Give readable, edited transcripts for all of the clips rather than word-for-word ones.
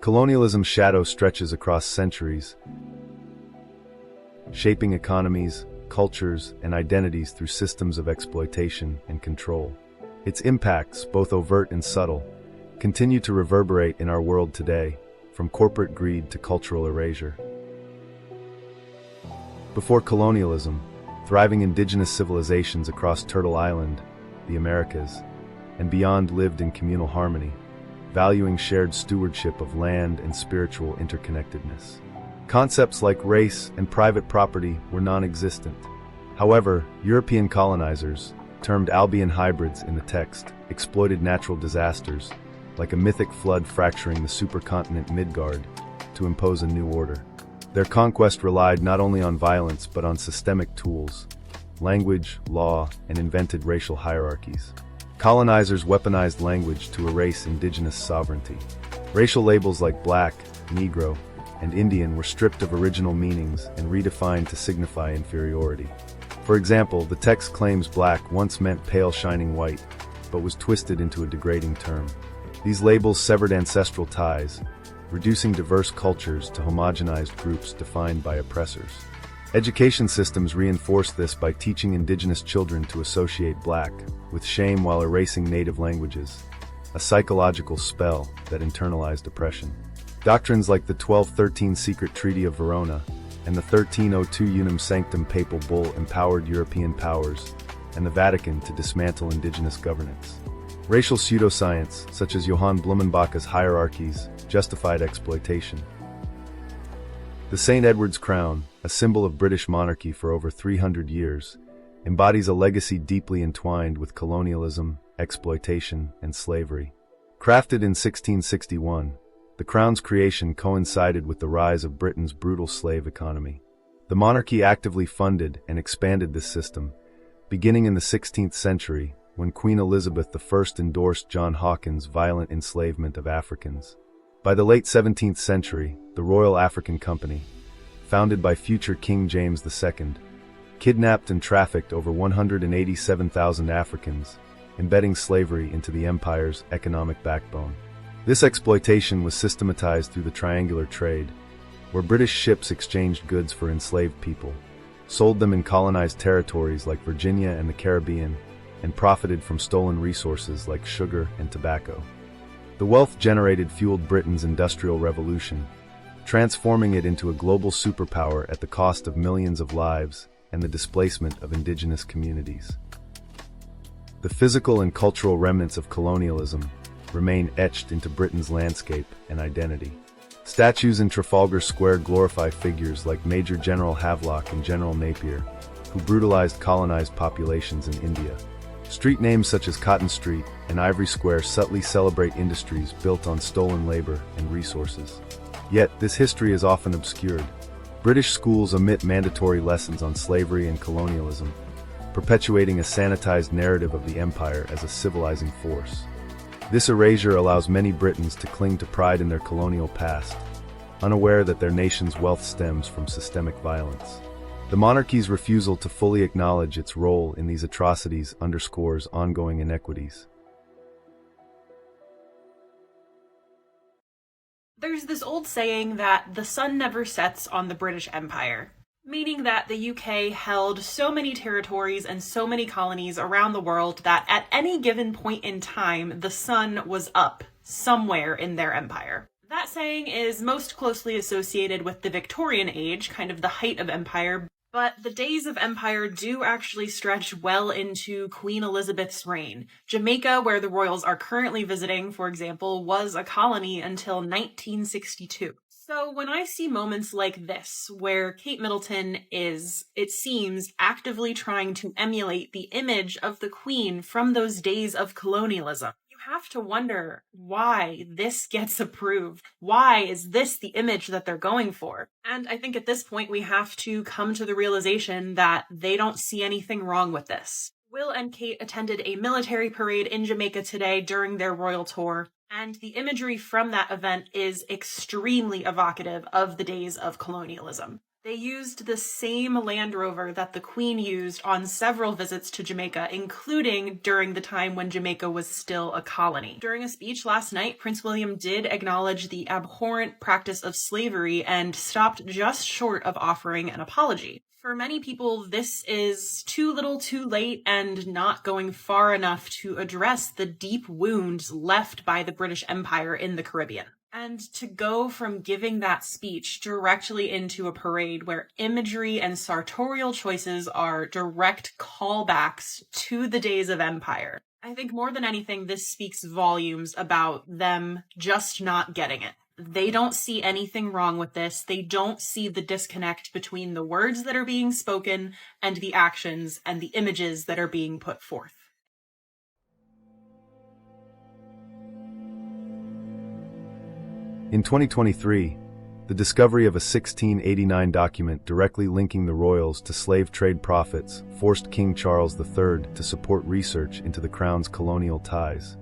Colonialism's shadow stretches across centuries, shaping economies, cultures, and identities through systems of exploitation and control. Its impacts, both overt and subtle, continue to reverberate in our world today, from corporate greed to cultural erasure. Before colonialism, thriving indigenous civilizations across Turtle Island, the Americas, and beyond lived in communal harmony, valuing shared stewardship of land and spiritual interconnectedness. Concepts like race and private property were non-existent. However, European colonizers, termed Albion hybrids in the text, exploited natural disasters, like a mythic flood fracturing the supercontinent Midgard, to impose a new order. Their conquest relied not only on violence but on systemic tools, language, law, and invented racial hierarchies. Colonizers weaponized language to erase indigenous sovereignty. Racial labels like Black, Negro, and Indian were stripped of original meanings and redefined to signify inferiority. For example, the text claims black once meant pale shining white, but was twisted into a degrading term. These labels severed ancestral ties, reducing diverse cultures to homogenized groups defined by oppressors. Education systems reinforced this by teaching indigenous children to associate black with shame while erasing native languages, a psychological spell that internalized oppression. Doctrines like the 1213 Secret Treaty of Verona and the 1302 Unum Sanctum Papal Bull empowered European powers and the Vatican to dismantle indigenous governance. Racial pseudoscience, such as Johann Blumenbach's hierarchies, justified exploitation. The St. Edward's crown, a symbol of British monarchy for over 300 years, embodies a legacy deeply entwined with colonialism, exploitation, and slavery. Crafted in 1661, the crown's creation coincided with the rise of Britain's brutal slave economy. The monarchy actively funded and expanded this system, beginning in the 16th century, when Queen Elizabeth I endorsed John Hawkins' violent enslavement of Africans. By the late 17th century, the Royal African Company, founded by future King James II, kidnapped and trafficked over 187,000 Africans, embedding slavery into the empire's economic backbone. This exploitation was systematized through the triangular trade, where British ships exchanged goods for enslaved people, sold them in colonized territories like Virginia and the Caribbean, and profited from stolen resources like sugar and tobacco. The wealth generated fueled Britain's Industrial Revolution, transforming it into a global superpower at the cost of millions of lives and the displacement of indigenous communities. The physical and cultural remnants of colonialism remain etched into Britain's landscape and identity. Statues in Trafalgar Square glorify figures like Major General Havelock and General Napier, who brutalized colonized populations in India. Street names such as Cotton Street and Ivory Square subtly celebrate industries built on stolen labor and resources. Yet, this history is often obscured. British schools omit mandatory lessons on slavery and colonialism, perpetuating a sanitized narrative of the empire as a civilizing force. This erasure allows many Britons to cling to pride in their colonial past, unaware that their nation's wealth stems from systemic violence. The monarchy's refusal to fully acknowledge its role in these atrocities underscores ongoing inequities. There's this old saying that the sun never sets on the British Empire, meaning that the UK held so many territories and so many colonies around the world that at any given point in time, the sun was up somewhere in their empire. That saying is most closely associated with the Victorian age, kind of the height of empire, but the days of empire do actually stretch well into Queen Elizabeth's reign. Jamaica, where the royals are currently visiting, for example, was a colony until 1962. So when I see moments like this, where Kate Middleton is, it seems, actively trying to emulate the image of the Queen from those days of colonialism, you have to wonder why this gets approved. Why is this the image that they're going for? And I think at this point we have to come to the realization that they don't see anything wrong with this. Will and Kate attended a military parade in Jamaica today during their royal tour, and the imagery from that event is extremely evocative of the days of colonialism. They used the same Land Rover that the Queen used on several visits to Jamaica, including during the time when Jamaica was still a colony. During a speech last night, Prince William did acknowledge the abhorrent practice of slavery and stopped just short of offering an apology. For many people, this is too little too late and not going far enough to address the deep wounds left by the British Empire in the Caribbean. And to go from giving that speech directly into a parade where imagery and sartorial choices are direct callbacks to the days of empire, I think more than anything, this speaks volumes about them just not getting it. They don't see anything wrong with this. They don't see the disconnect between the words that are being spoken and the actions and the images that are being put forth. In 2023, the discovery of a 1689 document directly linking the royals to slave trade profits forced King Charles III to support research into the crown's colonial ties,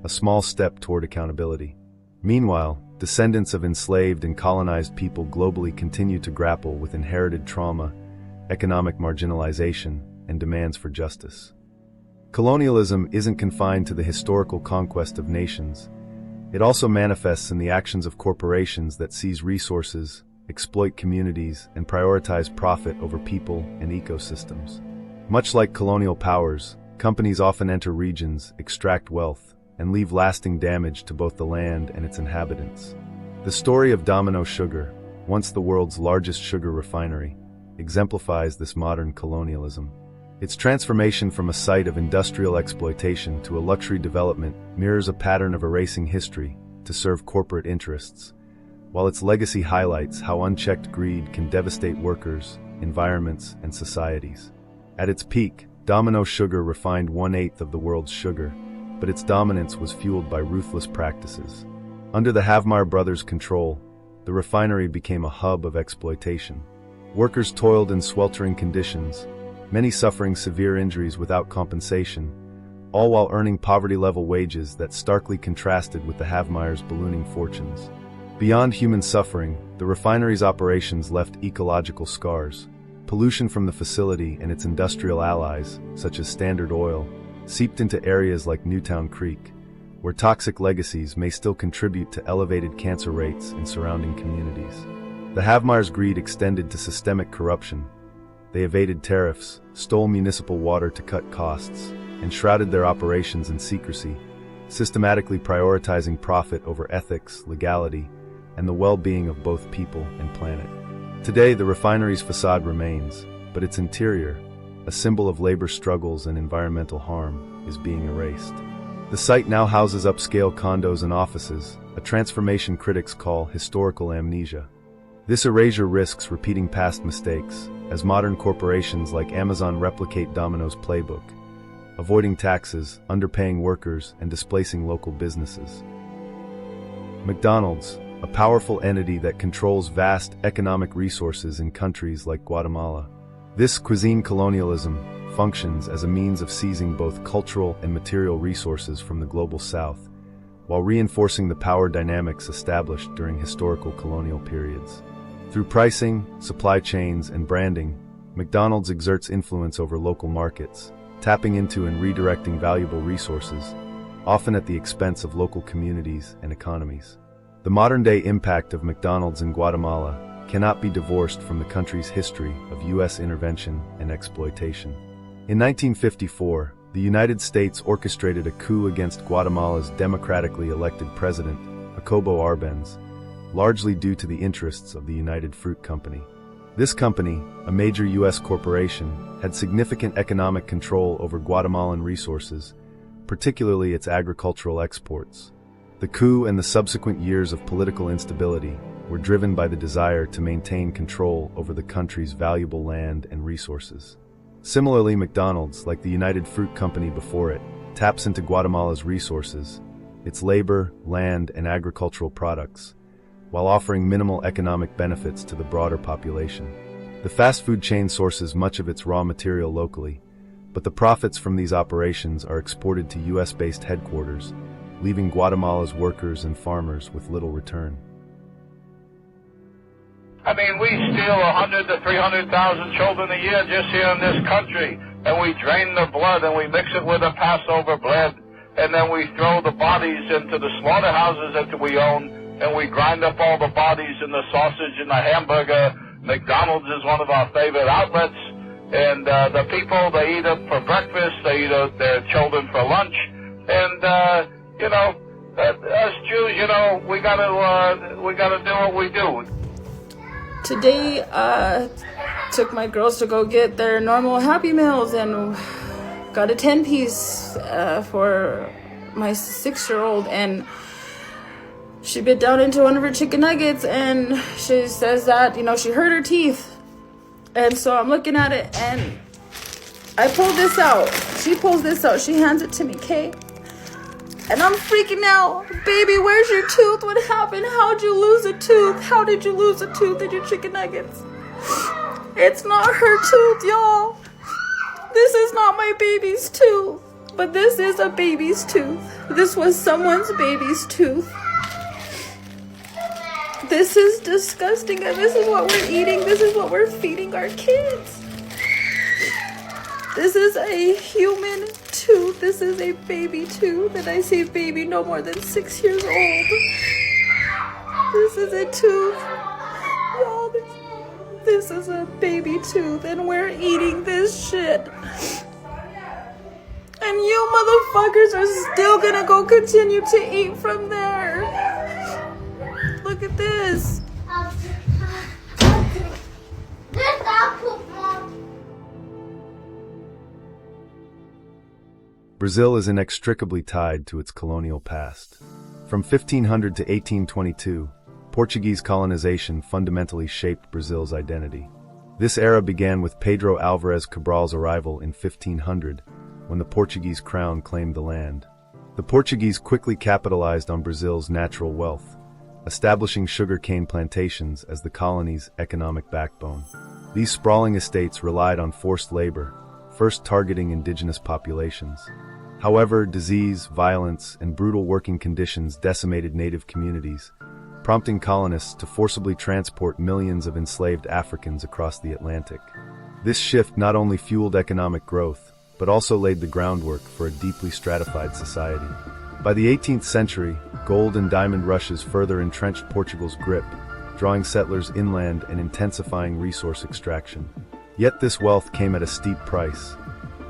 a small step toward accountability. Meanwhile, descendants of enslaved and colonized people globally continue to grapple with inherited trauma, economic marginalization, and demands for justice. Colonialism isn't confined to the historical conquest of nations. It also manifests in the actions of corporations that seize resources, exploit communities, and prioritize profit over people and ecosystems. Much like colonial powers, companies often enter regions, extract wealth, and leave lasting damage to both the land and its inhabitants. The story of Domino Sugar, once the world's largest sugar refinery, exemplifies this modern colonialism. Its transformation from a site of industrial exploitation to a luxury development mirrors a pattern of erasing history to serve corporate interests, while its legacy highlights how unchecked greed can devastate workers, environments, and societies. At its peak, Domino Sugar refined 1/8 of the world's sugar, but its dominance was fueled by ruthless practices. Under the Havmeyer brothers' control, the refinery became a hub of exploitation. Workers toiled in sweltering conditions, many suffering severe injuries without compensation, all while earning poverty-level wages that starkly contrasted with the Havmeyers' ballooning fortunes. Beyond human suffering, the refinery's operations left ecological scars. Pollution from the facility and its industrial allies, such as Standard Oil, seeped into areas like Newtown Creek, where toxic legacies may still contribute to elevated cancer rates in surrounding communities. The Havmeyers' greed extended to systemic corruption. They evaded tariffs, stole municipal water to cut costs, and shrouded their operations in secrecy, systematically prioritizing profit over ethics, legality, and the well-being of both people and planet. Today, the refinery's facade remains, but its interior, a symbol of labor struggles and environmental harm, is being erased. The site now houses upscale condos and offices, a transformation critics call historical amnesia. This erasure risks repeating past mistakes, as modern corporations like Amazon replicate Domino's playbook, avoiding taxes, underpaying workers, and displacing local businesses. McDonald's, a powerful entity that controls vast economic resources in countries like Guatemala. This cuisine colonialism functions as a means of seizing both cultural and material resources from the global south, while reinforcing the power dynamics established during historical colonial periods. Through pricing, supply chains, and branding, McDonald's exerts influence over local markets, tapping into and redirecting valuable resources, often at the expense of local communities and economies. The modern-day impact of McDonald's in Guatemala cannot be divorced from the country's history of U.S. intervention and exploitation. In 1954, the United States orchestrated a coup against Guatemala's democratically elected president, Jacobo Arbenz, largely due to the interests of the United Fruit Company. This company, a major U.S. corporation, had significant economic control over Guatemalan resources, particularly its agricultural exports. The coup and the subsequent years of political instability were driven by the desire to maintain control over the country's valuable land and resources. Similarly, McDonald's, like the United Fruit Company before it, taps into Guatemala's resources, its labor, land, and agricultural products, while offering minimal economic benefits to the broader population. The fast food chain sources much of its raw material locally, but the profits from these operations are exported to U.S.-based headquarters, leaving Guatemala's workers and farmers with little return. I mean, we steal 100 to 300,000 children a year just here in this country, and we drain the blood and we mix it with the Passover bread, and then we throw the bodies into the slaughterhouses that we own, and we grind up all the bodies in the sausage and the hamburger. McDonald's is one of our favorite outlets, and the people, they eat it for breakfast, they eat their children for lunch, and, us Jews, we gotta do what we do. Today, took my girls to go get their normal Happy Meals and got a 10-piece for my 6-year-old, and she bit down into one of her chicken nuggets, and she says that, she hurt her teeth. And so I'm looking at it, and I pull this out. She pulls this out. She hands it to me, Kay. And I'm freaking out. Baby, where's your tooth? What happened? How'd you lose a tooth? How did you lose a tooth in your chicken nuggets? It's not her tooth, y'all. This is not my baby's tooth. But this is a baby's tooth. This was someone's baby's tooth. This is disgusting, and this is what we're eating. This is what we're feeding our kids. This is a human tooth. This is a baby tooth, and I say baby no more than 6 years old. This is a tooth. Y'all, this is a baby tooth, and we're eating this shit. And you motherfuckers are still gonna go continue to eat from there. Look at this. Brazil is inextricably tied to its colonial past. From 1500 to 1822, Portuguese colonization fundamentally shaped Brazil's identity. This era began with Pedro Álvares Cabral's arrival in 1500, when the Portuguese crown claimed the land. The Portuguese quickly capitalized on Brazil's natural wealth, establishing sugar-cane plantations as the colony's economic backbone. These sprawling estates relied on forced labor, first targeting indigenous populations. However, disease, violence, and brutal working conditions decimated native communities, prompting colonists to forcibly transport millions of enslaved Africans across the Atlantic. This shift not only fueled economic growth, but also laid the groundwork for a deeply stratified society. By the 18th century, gold and diamond rushes further entrenched Portugal's grip, drawing settlers inland and intensifying resource extraction. Yet this wealth came at a steep price.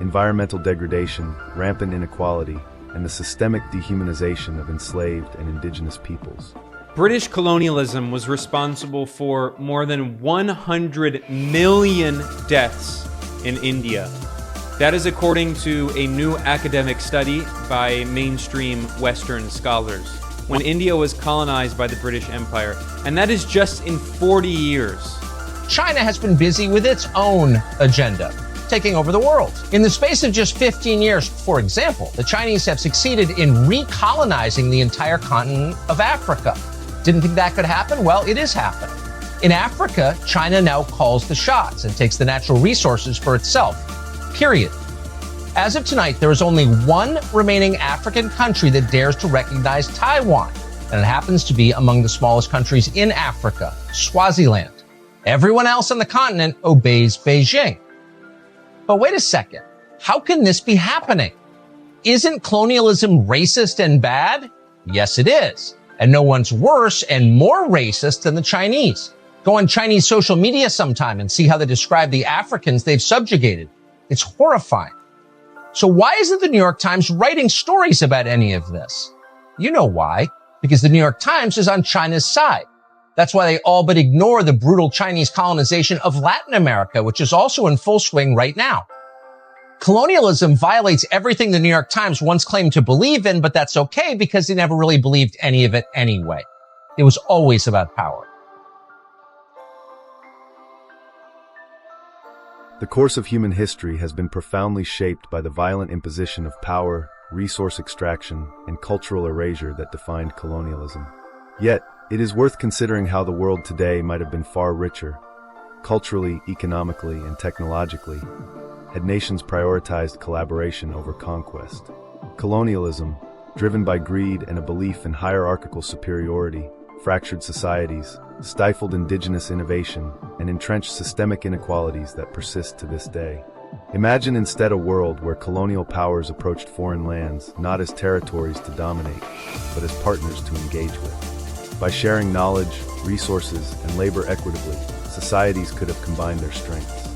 Environmental degradation, rampant inequality, and the systemic dehumanization of enslaved and indigenous peoples. British colonialism was responsible for more than 100 million deaths in India. That is according to a new academic study by mainstream Western scholars, when India was colonized by the British Empire, and that is just in 40 years. China has been busy with its own agenda, taking over the world. In the space of just 15 years, for example, the Chinese have succeeded in recolonizing the entire continent of Africa. Didn't think that could happen? Well, it is happening. In Africa, China now calls the shots and takes the natural resources for itself. Period. As of tonight, there is only one remaining African country that dares to recognize Taiwan, and it happens to be among the smallest countries in Africa, Swaziland. Everyone else on the continent obeys Beijing. But wait a second. How can this be happening? Isn't colonialism racist and bad? Yes, it is. And no one's worse and more racist than the Chinese. Go on Chinese social media sometime and see how they describe the Africans they've subjugated. It's horrifying. So why isn't the New York Times writing stories about any of this? You know why. Because the New York Times is on China's side. That's why they all but ignore the brutal Chinese colonization of Latin America, which is also in full swing right now. Colonialism violates everything the New York Times once claimed to believe in, but that's okay because they never really believed any of it anyway. It was always about power. The course of human history has been profoundly shaped by the violent imposition of power, resource extraction, and cultural erasure that defined colonialism. Yet, it is worth considering how the world today might have been far richer, culturally, economically, and technologically, had nations prioritized collaboration over conquest. Colonialism, driven by greed and a belief in hierarchical superiority, fractured societies, stifled indigenous innovation, and entrenched systemic inequalities that persist to this day. Imagine instead a world where colonial powers approached foreign lands not as territories to dominate, but as partners to engage with. By sharing knowledge, resources, and labor equitably, societies could have combined their strengths.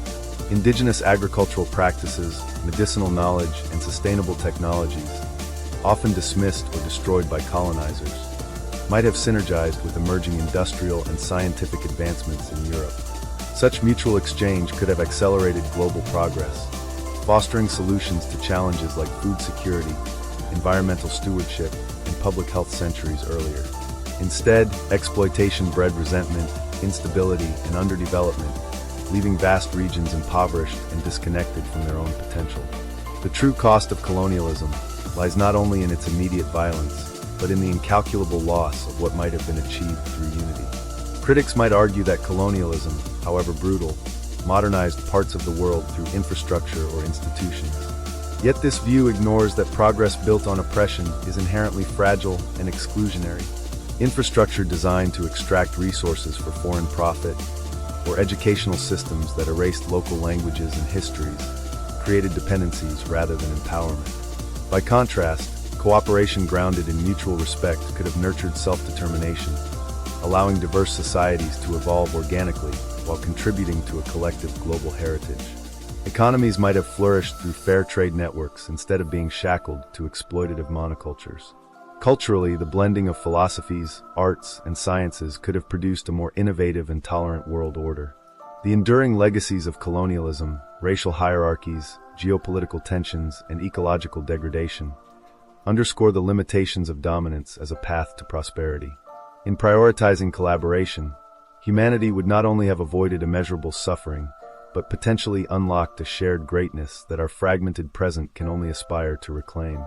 Indigenous agricultural practices, medicinal knowledge, and sustainable technologies, often dismissed or destroyed by colonizers, might have synergized with emerging industrial and scientific advancements in Europe. Such mutual exchange could have accelerated global progress, fostering solutions to challenges like food security, environmental stewardship, and public health centuries earlier. Instead, exploitation bred resentment, instability, and underdevelopment, leaving vast regions impoverished and disconnected from their own potential. The true cost of colonialism lies not only in its immediate violence, but in the incalculable loss of what might have been achieved through unity. Critics might argue that colonialism, however brutal, modernized parts of the world through infrastructure or institutions. Yet this view ignores that progress built on oppression is inherently fragile and exclusionary. Infrastructure designed to extract resources for foreign profit, or educational systems that erased local languages and histories, created dependencies rather than empowerment. By contrast, cooperation grounded in mutual respect could have nurtured self-determination, allowing diverse societies to evolve organically while contributing to a collective global heritage. Economies might have flourished through fair trade networks instead of being shackled to exploitative monocultures. Culturally, the blending of philosophies, arts, and sciences could have produced a more innovative and tolerant world order. The enduring legacies of colonialism, racial hierarchies, geopolitical tensions, and ecological degradation underscore the limitations of dominance as a path to prosperity. In prioritizing collaboration, humanity would not only have avoided immeasurable suffering, but potentially unlocked a shared greatness that our fragmented present can only aspire to reclaim.